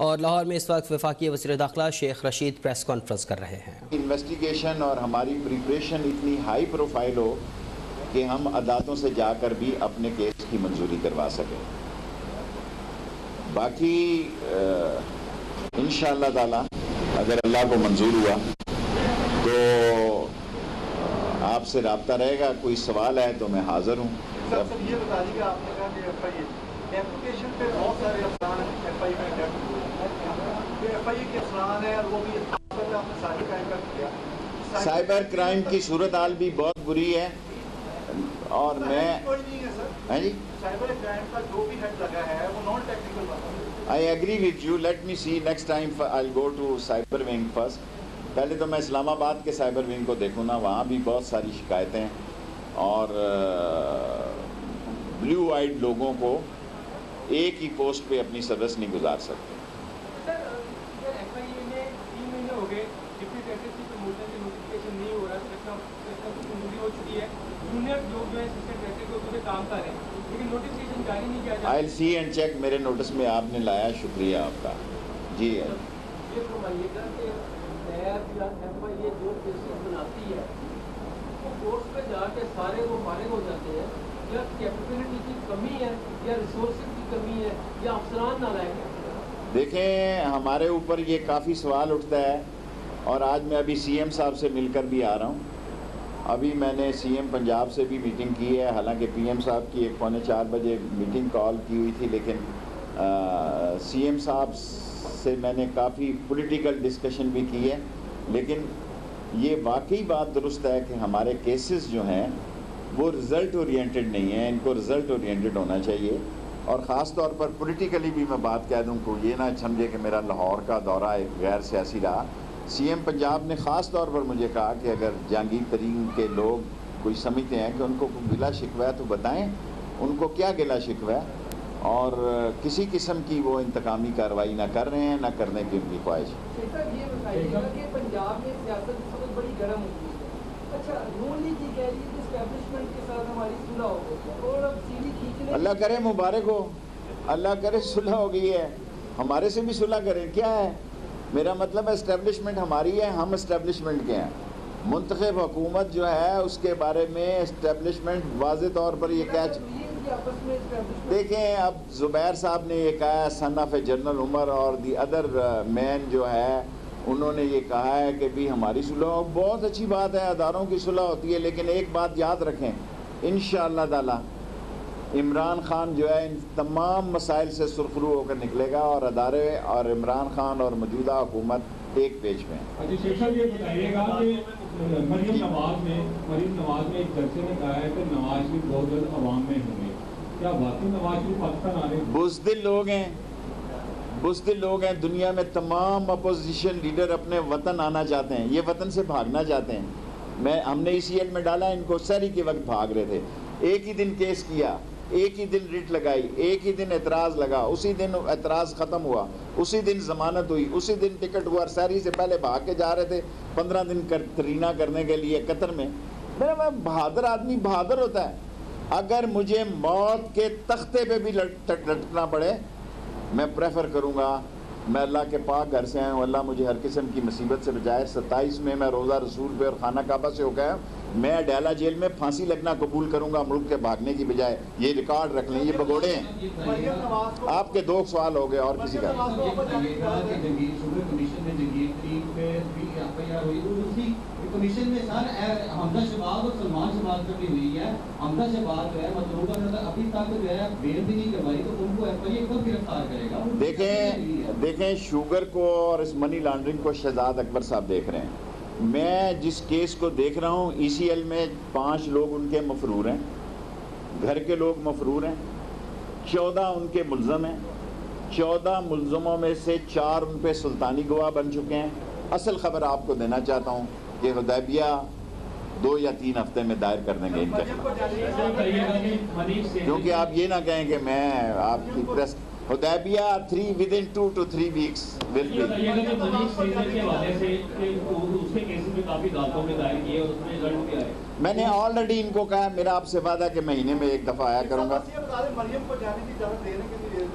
اور لاہور میں اس وقت وفاقی وزیر داخلہ شیخ رشید پریس کانفرنس کر رہے ہیں۔ انویسٹیگیشن اور ہماری پریپریشن اتنی ہائی پروفائل ہو کہ ہم عدالتوں سے جا کر بھی اپنے کیس کی منظوری کروا سکیں۔ باقی انشاءاللہ تعالی اگر اللہ کو منظور ہوا تو آپ سے رابطہ رہے گا، کوئی سوال ہے تو میں حاضر ہوں۔ سر یہ بتا دیجیے، آپ نے کہا کہ ایپلیکیشن پہ بہت سارے افسران ہیں، ایف آئی کے افسران ہیں، اور وہ بھی سائبر کرائم کا کیا؟ سائبر کرائم کی صورتحال بھی بہت بری ہے، اور میں جی سائبر کرائم کا جو بھی ہیڈ لگا ہے وہ نان ٹیکنیکل بات ہے۔ I agree with you. Let me see next time I'll go to cyber wing first. پہلے تو میں اسلام آباد کے سائبر ونگ کو دیکھوں نا، وہاں بھی بہت ساری شکایتیں اور بلیو آئیڈ لوگوں کو ایک ہی پوسٹ پہ اپنی سروس نہیں گزار سکتے۔ سر ایف آئی اے میں 3 مہینے ہو گئے، ڈپٹی سیکرٹری کی پروموشن کی نوٹیفکیشن نہیں ہو رہا، منظوری ہو چکی ہے، جونیئر لوگ جو ہے اسسٹنٹ ڈائریکٹر کے اوپر کام کر رہے ہیں، لیکن نوٹیفکیشن جاری نہیں کیا جا رہا۔ I'll see and check. میرے نوٹس میں آپ نے لایا، شکریہ آپ کا۔ جی یہ فرمائیے گا کہ ایف آئی اے جو کیسز بناتی ہے وہ کورس پہ جا کے سارے وہ فارغ ہو جاتے ہیں، یا کیپیبلٹی کی کمی ہے، یا ریسورسز کی کمی ہے، یا افسران نالائق ہے؟ دیکھیں، ہمارے اوپر یہ کافی سوال اٹھتا ہے، اور آج میں ابھی سی ایم صاحب سے مل کر بھی آ رہا ہوں۔ ابھی میں نے سی ایم پنجاب سے بھی میٹنگ کی ہے، حالانکہ پی ایم صاحب کی 3:45 بجے میٹنگ کال کی ہوئی تھی، لیکن سی ایم صاحب سے میں نے کافی پولیٹیکل ڈسکشن بھی کی ہے۔ لیکن یہ واقعی بات درست ہے کہ ہمارے کیسز جو ہیں وہ رزلٹ اورینٹڈ نہیں ہیں، ان کو رزلٹ اورینٹڈ ہونا چاہیے۔ اور خاص طور پر پولیٹیکلی بھی میں بات کہہ دوں کو یہ نہ سمجھے کہ میرا لاہور کا دورہ ایک غیر سیاسی رہا۔ سی ایم پنجاب نے خاص طور پر مجھے کہا کہ اگر جہانگیر ترین کے لوگ کوئی سمجھتے ہیں کہ ان کو کوئی گلہ شکوہ ہے تو بتائیں ان کو کیا گلہ شکوہ ہے، اور کسی قسم کی وہ انتقامی کارروائی نہ کر رہے ہیں، نہ کرنے کی ان کی خواہش۔ یہ بتائیے گا کہ پنجاب میں سیاست اس وقت بڑی گرم ہوتی ہے، اچھا نون لیگ یہ کہہ رہی ہے کہ اسٹیبلشمنٹ کے ساتھ ہماری صلح ہو گئی ہے، اور اب سیدھی کھینچنے، اللہ کرے مبارک ہو، اللہ کرے صلح ہو گئی ہے، ہمارے سے بھی صلح کریں، کیا ہے؟ میرا مطلب ہے اسٹیبلشمنٹ ہماری ہے، ہم اسٹیبلشمنٹ کے ہیں۔ منتخب حکومت جو ہے اس کے بارے میں اسٹیبلشمنٹ واضح طور پر یہ کہہ دیکھیں، اب زبیر صاحب نے یہ کہا ہے، سن آف اے جنرل عمر اور دی ادر مین جو ہے انہوں نے یہ کہا ہے کہ بھی ہماری صلح، بہت اچھی بات ہے، اداروں کی صلح ہوتی ہے، لیکن ایک بات یاد رکھیں، انشاءاللہ تعالی عمران خان جو ہے ان تمام مسائل سے سرخرو ہو کر نکلے گا، اور ادارے اور عمران خان اور موجودہ حکومت ایک پیج میں ہے۔ شیخ صاحب یہ بتائیے گا کہ مریم نواز نے ایک جلسے میں کہا ہے کہ نواز شریف بہت جلد عوام میں ہوں گے، کیا واقعی نواز شریف پاکستان آ رہے ہیں؟ بزدل لوگ ہیں دنیا میں، تمام اپوزیشن لیڈر اپنے وطن آنا چاہتے ہیں، یہ وطن سے بھاگنا چاہتے ہیں۔ ہم نے ECL میں ڈالا، ان کو سحری کے وقت بھاگ رہے تھے، ایک ہی دن کیس کیا، ایک ہی دن ریٹ لگائی، ایک ہی دن اعتراض لگا، اسی دن اعتراض ختم ہوا، اسی دن ضمانت ہوئی، اسی دن ٹکٹ ہوا، سحری سے پہلے بھاگ کے جا رہے تھے 15 دن ترینا کرنے کے لیے قطر میں۔ میرا بہادر آدمی بہادر ہوتا ہے۔ اگر مجھے موت کے تختے پہ بھی لٹکنا پڑے میں پریفر کروں گا، میں اللہ کے پاک گھر سے آیا ہوں، اللہ مجھے ہر قسم کی مصیبت سے بچائے۔ 27 میں میں روزہ رسول پہ اور خانہ کعبہ سے ہو گیا، میں ڈیلا جیل میں پھانسی لگنا قبول کروں گا ملک کے بھاگنے کی بجائے۔ یہ ریکارڈ رکھ لیں، یہ بگوڑے ہیں۔ آپ کے 2 سوال ہو گئے اور کسی کا کمیشن میں سر حمزہ شہباز اور سلمان شہباز پر بھی ہوئی ہے، حمزہ شہباز جو ہے مطلوبہ صدر ابھی تک جو ہے بیل بھی نہیں کروائی، تو ان کو ایف آئی اے کب گرفتار کرے گا؟ دیکھیں شوگر کو اور اس منی لانڈرنگ کو شہزاد اکبر صاحب دیکھ رہے ہیں، میں جس کیس کو دیکھ رہا ہوں ECL میں 5 لوگ ان کے مفرور ہیں، گھر کے لوگ مفرور ہیں، 14 ان کے ملزم ہیں، 14 ملزموں میں سے 4 ان پہ سلطانی گواہ بن چکے ہیں۔ اصل خبر آپ کو دینا چاہتا ہوں کہ حدیبیہ 2 یا 3 ہفتے میں دائر کر دیں گے ان کے خلاف، کیونکہ آپ یہ نہ کہیں کہ میں آپ کی press Hudaybiyyah 3 within 2 to 3 weeks will be۔ میں نے آلریڈی ان کو کہا، میرا آپ سے وعدہ کہ مہینے میں 1 دفعہ آیا کروں گا۔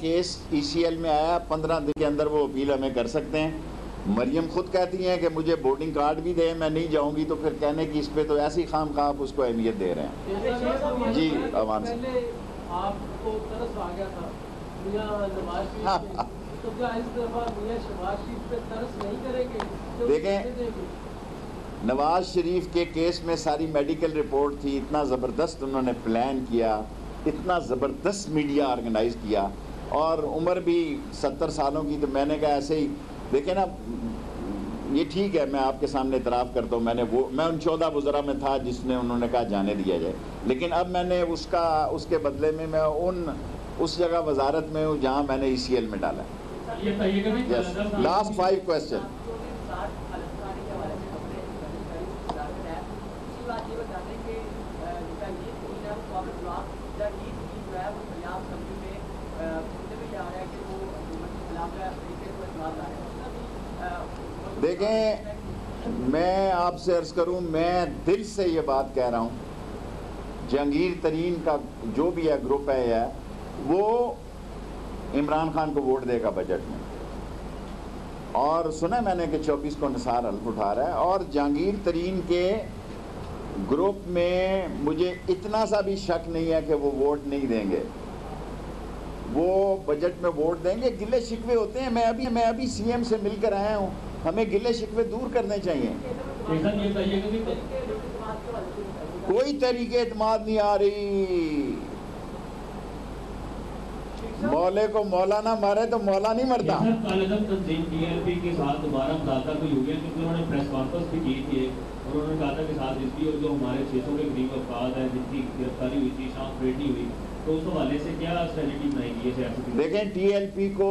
کیس ECL میں آیا, 15 دن کے اندر وہ اپیل ہمیں کر سکتے ہیں. مریم خود کہتی ہیں کہ مجھے بورڈنگ کارڈ بھی دیں, میں نہیں جاؤں گی, تو پھر کہنے کی اس پہ تو ایسی خام خواہ آپ اس کو اہمیت دے رہے ہیں. جی عوام سے پہلے آپ کو ترس آ گیا تھا میاں نواز شریف پہ, تو کیا اس دفعہ میاں شہباز شریف پہ ترس نہیں کریں گے؟ دیکھیں, نواز شریف کے کیس میں ساری میڈیکل رپورٹ تھی, اتنا زبردست انہوں نے پلان کیا, اتنا زبردست میڈیا آرگنائز کیا, اور عمر بھی 70 سالوں کی, تو میں نے کہا ایسے ہی دیکھیں نا, یہ ٹھیک ہے میں آپ کے سامنے اعتراف کرتا ہوں, میں ان 14 وزراء میں تھا جس نے انہوں نے کہا جانے دیا جائے, لیکن اب میں نے اس کے بدلے میں اس جگہ وزارت میں ہوں جہاں میں نے ECL میں ڈالا. یس, لاسٹ 5 کوسچن. دیکھیں, میں آپ سے عرض کروں, میں دل سے یہ بات کہہ رہا ہوں, جہانگیر ترین کا جو بھی ہے گروپ ہے, وہ عمران خان کو ووٹ دے گا بجٹ میں, اور سنا میں نے کہ 24 کو نثار حلف اٹھا رہا ہے, اور جہانگیر ترین کے گروپ میں مجھے اتنا سا بھی شک نہیں ہے کہ وہ ووٹ نہیں دیں گے, وہ بجٹ میں ووٹ دیں گے. گلے شکوے ہوتے ہیں, میں ابھی CM سے مل کر آیا ہوں, ہمیں گلے شکوے دور کرنے چاہیے. کوئی طریقے اعتماد نہیں آ رہی, مولے کو مولا نہ مارے تو مولا نہیں مرتا. تنظیم TLP کے ساتھ دوبارہ مذاکرہ کوئی ہو گیا, کیونکہ انہوں نے پریس کانفرنس بھی کی تھی, اور انہوں نے کہا تھا کہ ساتھ اس بھی, اور جو ہمارے 600 کے قریب افراد ہیں جن کی گرفتاری ہوئی تھی, شام ریڈی ہوئی, تو اس حوالے سے کیا اسٹریٹجی بنائی گئی ہے سیاسی؟ دیکھیں, TLP کو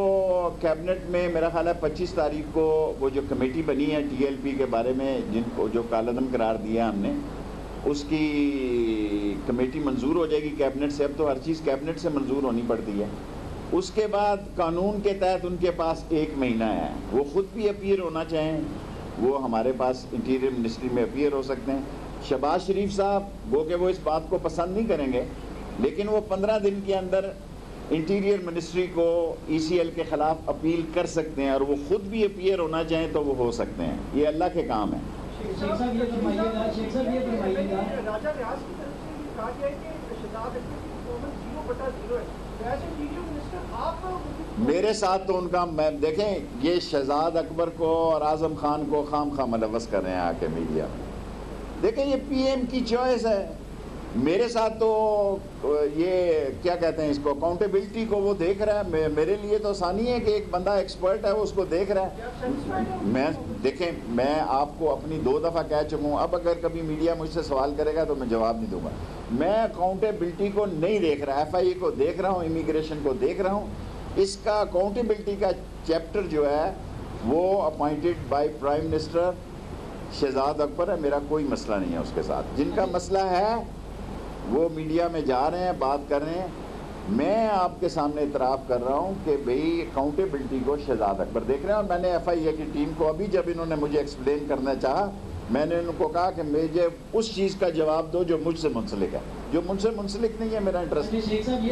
کیبنٹ میں میرا خیال ہے 25 تاریخ کو وہ جو کمیٹی بنی ہے TLP کے بارے میں, جن کو جو کالعدم قرار دیا ہم نے, اس کی کمیٹی منظور ہو جائے گی کیبنٹ سے. اب تو ہر چیز کیبنٹ سے منظور ہونی پڑتی ہے. اس کے بعد قانون کے تحت ان کے پاس 1 مہینہ ہے, وہ خود بھی اپیئر ہونا چاہیں, وہ ہمارے پاس انٹیریئر منسٹری میں اپیئر ہو سکتے ہیں. شہباز شریف صاحب وہ کہ وہ اس بات کو پسند نہیں کریں گے, لیکن وہ 15 دن کے اندر انٹیریئر منسٹری کو ECL کے خلاف اپیل کر سکتے ہیں, اور وہ خود بھی اپیئر ہونا چاہیں تو وہ ہو سکتے ہیں. یہ اللہ کے کام ہے. راجہ ریاض کی طرف سے یہ کہا گیا ہے کہ شہزاد اکبر کی پرفارمنس 0/0 ہے, تو ایسے انٹیریئر منسٹر آپ میرے ساتھ تو ان کا, میں دیکھیں یہ شہزاد اکبر کو اور اعظم خان کو خام خواہ ملوث کر رہے ہیں آ کے میڈیا میں. دیکھیں یہ PM کی چوائس ہے. میرے ساتھ تو یہ کیا کہتے ہیں اس کو, اکاؤنٹیبلٹی کو وہ دیکھ رہا ہے. میرے لیے تو آسانی ہے کہ ایک بندہ ایکسپرٹ ہے وہ اس کو دیکھ رہا ہے. دیکھیں میں آپ کو اپنی 2 دفعہ کہہ چکا ہوں, اب اگر کبھی میڈیا مجھ سے سوال کرے گا تو میں جواب نہیں دوں گا. میں اکاؤنٹیبلٹی کو نہیں دیکھ رہا, FIA کو دیکھ رہا ہوں, امیگریشن کو دیکھ رہا ہوں. اس کا اکاؤنٹیبلٹی کا چیپٹر جو ہے وہ appointed by prime minister Shahzad Akbar ہے. میرا کوئی مسئلہ نہیں ہے اس کے ساتھ. جن کا مسئلہ ہے وہ میڈیا میں جا رہے ہیں, بات کر رہے ہیں. میں آپ کے سامنے اعتراف کر رہا ہوں کہ بھئی اکاؤنٹیبلٹی کو شہزاد اکبر دیکھ رہے ہیں. اور میں نے FIA کی ٹیم کو ابھی جب انہوں نے مجھے ایکسپلین کرنا چاہا, میں نے ان کو کہا کہ مجھے اس چیز کا جواب دو جو مجھ سے منسلک ہے. جو مجھ سے منسلک نہیں ہے میرا انٹرسٹ.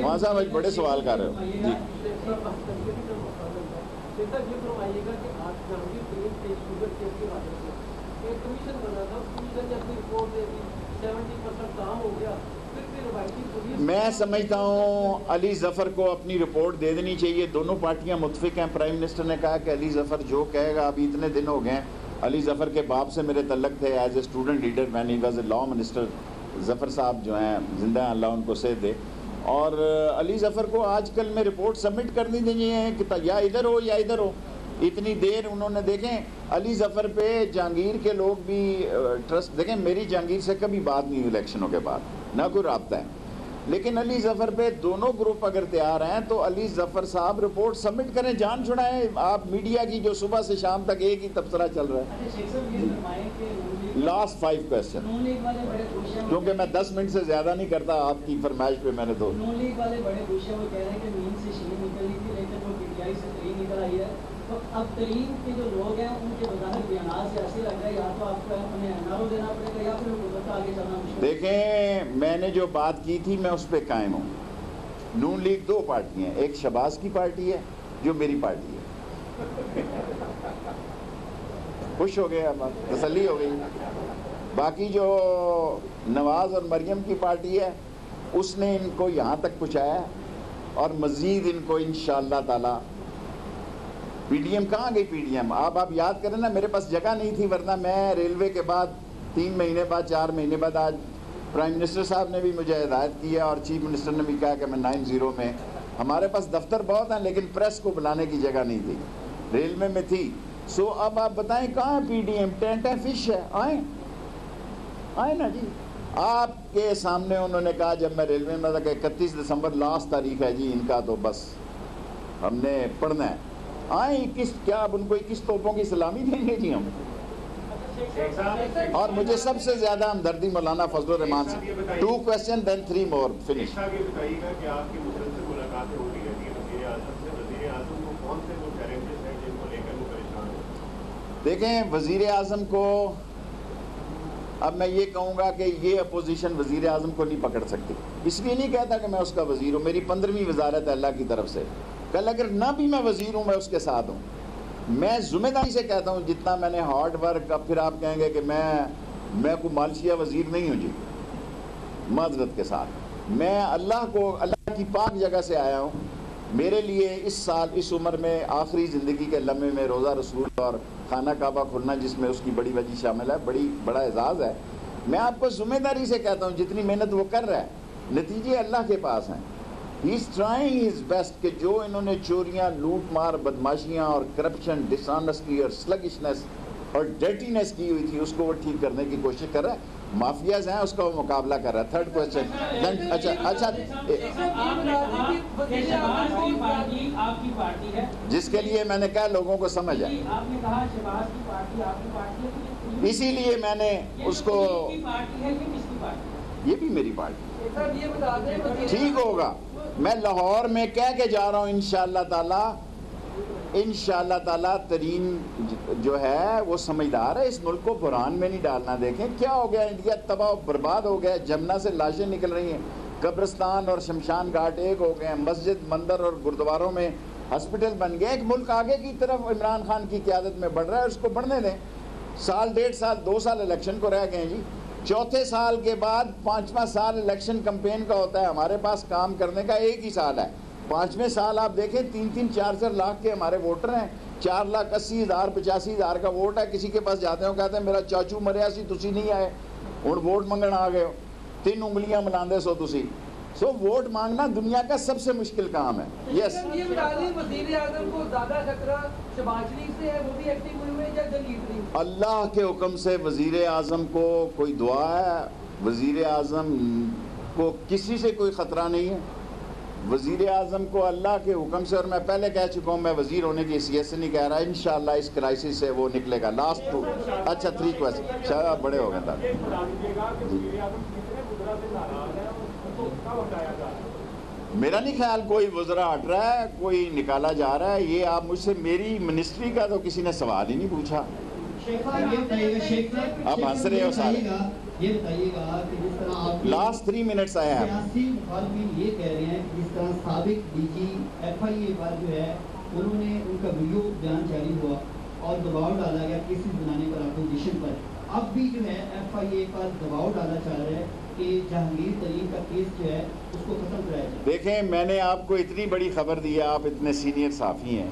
وہاں صاحب آج بڑے سوال کر رہے ہو. جی میں سمجھتا ہوں علی ظفر کو اپنی رپورٹ دے دینی چاہیے. دونوں پارٹیاں متفق ہیں. پرائم منسٹر نے کہا کہ علی ظفر جو کہے گا, ابھی اتنے دن ہو گئے ہیں, علی ظفر کے باپ سے میرے تعلق تھے as a student leader when he was a law minister. Zafar صاحب جو ہیں زندہ ہیں, اللہ ان کو صحت دے. اور علی ظفر کو آج کل میں رپورٹ سبمٹ کرنی چاہیے کہ یا ادھر ہو یا ادھر ہو. اتنی دیر انہوں نے, دیکھیں علی ظفر پہ جہانگیر کے لوگ بھی ٹرسٹ, دیکھیں میری جہانگیر سے کبھی بات نہیں ہوئی الیکشنوں کے بعد, نہ کوئی رابطہ ہے, لیکن علی ظفر پہ دونوں گروپ اگر تیار ہیں تو علی ظفر صاحب رپورٹ سبمٹ کریں, جان چھڑائیں. آپ میڈیا کی جو صبح سے شام تک ایک ہی تبصرہ چل رہا ہے. لاسٹ 5 کوسچن, کیونکہ میں 10 منٹ سے زیادہ نہیں کرتا آپ کی فرمائش پہ. میں نے تو اب ترین کے جو لوگ ہیں ان کے بظاہر بیانات سے ایسے لگ رہا ہے یا تو آپ کو انہیں NRO دینا پڑے گا یا پھر آگے چلنا مشکل. دیکھیں میں نے جو بات کی تھی میں اس پہ قائم ہوں. نون لیگ دو پارٹی ہیں، ایک شہباز کی پارٹی ہے جو میری پارٹی ہے. خوش ہو گئے، تسلی ہو گئی. باقی جو نواز اور مریم کی پارٹی ہے اس نے ان کو یہاں تک پہنچایا اور مزید ان کو انشاءاللہ تعالی. پی ڈی ایم کہاں گئی؟ پی ڈی ایم آپ یاد کریں نا، میرے پاس جگہ نہیں تھی، ورنہ میں ریلوے کے بعد 3 مہینے بعد 4 مہینے بعد، آج پرائم منسٹر صاحب نے بھی مجھے ہدایت کی ہے اور چیف منسٹر نے بھی کہا کہ میں 9-0 میں، ہمارے پاس دفتر بہت ہیں لیکن پریس کو بلانے کی جگہ نہیں تھی، ریلوے میں تھی. سو اب آپ بتائیں کہاں ہے پی ڈی ایم؟ ٹینٹ ہے، فش ہے، آئیں نا جی. آپ کے سامنے انہوں نے کہا جب میں ریلوے میں تھا کہ 31 دسمبر لاسٹ تاریخ ہے جی ان کا، تو بس ہم نے پڑھنا ہے. آئیں، کیا اب ان کو 21 توپوں کی سلامی دیں گے جی ہم؟ اور مجھے سب سے زیادہ ہمدردی مولانا فضل الرحمان سے. 2 questions then 3 more finish. بتائیے گا کہ آپ کی مسلسل ملاقاتیں ہوتی رہتی ہیں وزیر اعظم کو کون سے وہ چیلنجز ہیں جن کو لے کر وہ پریشان ہو؟ دیکھیں وزیر اعظم کو اب میں یہ کہوں گا کہ یہ اپوزیشن وزیر اعظم کو نہیں پکڑ سکتی. اس لیے نہیں کہتا کہ میں اس کا وزیر ہوں، میری 15ویں وزارت ہے اللہ کی طرف سے. کل اگر نہ بھی میں وزیر ہوں میں اس کے ساتھ ہوں. میں ذمہ داری سے کہتا ہوں جتنا میں نے ہارڈ ورک، اب پھر آپ کہیں گے کہ میں کوئی مالشیا وزیر نہیں ہوں جی، معذرت کے ساتھ. میں اللہ کی پاک جگہ سے آیا ہوں. میرے لیے اس سال اس عمر میں آخری زندگی کے لمحے میں روزہ رسول اور خانہ کعبہ کھلنا جس میں اس کی بڑی وجہ شامل ہے، بڑا اعزاز ہے. میں آپ کو ذمہ داری سے کہتا ہوں جتنی محنت وہ کر رہا ہے نتیجے اللہ کے پاس ہیں. ہی از ٹرائنگ ہز بیسٹ کہ جو انہوں نے چوریاں، لوٹ مار، بدماشیاں اور کرپشن، ڈسانیسٹی اور سلگشنس اور ڈرٹینس کی ہوئی تھی اس کو وہ ٹھیک کرنے کی کوشش کر رہا ہے. مافیاز ہیں اس کا وہ مقابلہ کر رہا ہے. 3rd question. اچھا جس کے لیے میں نے کہا لوگوں کو سمجھ ہے، اسی لیے میں نے اس کو، یہ بھی میری پارٹی ٹھیک ہوگا. میں لاہور میں کہہ کے جا رہا ہوں انشاءاللہ تعالیٰ ترین جو ہے وہ سمجھدار ہے. اس ملک کو بحران میں نہیں ڈالنا. دیکھیں کیا ہو گیا، انڈیا تباہ و برباد ہو گیا. جمنا سے لاشیں نکل رہی ہیں، قبرستان اور شمشان گھاٹ ایک ہو گئے ہیں، مسجد، مندر اور گردواروں میں ہاسپٹل بن گئے. ایک ملک آگے کی طرف عمران خان کی قیادت میں بڑھ رہا ہے، اس کو بڑھنے دیں. 1.5 سال 2 سال الیکشن کو رہ گئے جی. 4تھے سال کے بعد 5واں سال الیکشن کمپین کا ہوتا ہے. ہمارے پاس کام کرنے کا 1 ہی سال ہے. 5ویں سال آپ دیکھیں 3-3 4-4 لاکھ کے ہمارے ووٹر ہیں. 4,80,000 85,000 کا ووٹ ہے. کسی کے پاس جاتے ہو کہتے ہیں میرا چاچو مریا سی تسی نہیں آئے، ہوں ووٹ منگن آ گئے ہو، 3 انگلیاں ملاندے سو تسی. سو ووٹ مانگنا دنیا کا سب سے مشکل کام ہے. یس وزیر اعظم کو زیادہ خطرہ شہباز شریف سے ہے، وہ بھی ایکٹنگ ہوئے ہوئے یا دلجیت نہیں؟ اللہ کے حکم سے وزیر اعظم کو کوئی دعا ہے. وزیر اعظم کو کسی سے کوئی خطرہ نہیں ہے. وزیر اعظم کو اللہ کے حکم سے، اور میں پہلے کہہ چکا ہوں میں وزیر ہونے کی حیثیت سے نہیں کہہ رہا، انشاءاللہ اس کرائسس سے وہ نکلے گا. لاسٹ 2 اچھا 3 کویسچن شاید بڑے ہو گئے تھے. میرا نہیں خیال کوئی وزراء ہٹ رہا ہے، کوئی نکالا جا رہا ہے. یہ آپ مجھ سے میری منسٹری کا تو کسی نے سوال ہی نہیں پوچھا. آپ ہنس رہے ہو سارے. یہ بتائیے گا کہ جس طرح آپ لاسٹ 3 منٹس آئے ہیں. سیاسی مخالفین یہ کہہ رہے ہیں کہ جس طرح سابق ڈی جی FIA پر جو ہے انہوں نے ان کا ویڈیو بیان جاری ہوا اور دباؤ ڈالا گیا کیسز بنانے پر اپوزیشن پر. اب بھی جو ہے FIA پر دباؤ ڈالا چاہ رہا ہے کہ جہانگیر ترین کا کیس جو ہے اس کو ختم کرایا جائے. دیکھیں میں نے آپ کو اتنی بڑی خبر دی ہے، آپ اتنے سینئر صحافی ہیں،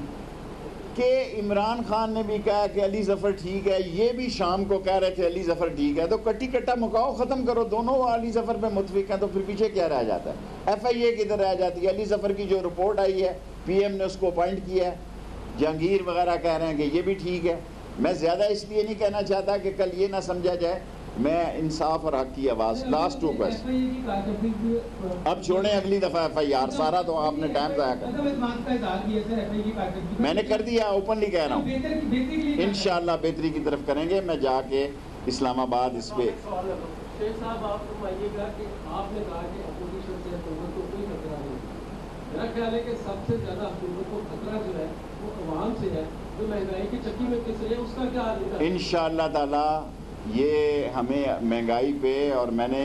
کہ عمران خان نے بھی کہا کہ علی ظفر ٹھیک ہے، یہ بھی شام کو کہہ رہے تھے علی ظفر ٹھیک ہے. تو کٹی کٹا مکاؤ، ختم کرو. دونوں علی ظفر پہ متفق ہیں تو پھر پیچھے کیا رہ جاتا ہے؟ FIA کدھر رہ جاتی ہے؟ علی ظفر کی جو رپورٹ آئی ہے PM نے اس کو اپوائنٹ کیا ہے. جہانگیر وغیرہ کہہ رہے ہیں کہ یہ بھی ٹھیک ہے. میں زیادہ اس لیے نہیں کہنا چاہتا کہ کل یہ نہ سمجھا جائے. میں انصاف اور حق کی آواز. لاسٹ 2 کویسچن اب چھوڑیں، اگلی دفعہ FIR سارا تو آپ نے ٹائم ضائع کر. میں نے کر دیا، اوپنلی کہہ رہا ہوں انشاءاللہ بہتری کی طرف کریں گے. میں جا کے اسلام آباد اس پہ شیخ صاحب آپ فرمائیے گا کہ آپ نے کہا کہ اپوزیشن سے حکومت کو کوئی خطرہ نہیں. میرا خیال ہے کہ سب سے زیادہ حکومت کو خطرہ جو ہے وہ عوام سے ہے، جو مہنگائی کی چکی میں پس رہی ہے. اس کا کیا حل ہے؟ انشاءاللہ تعالی یہ ہمیں مہنگائی پہ، اور میں نے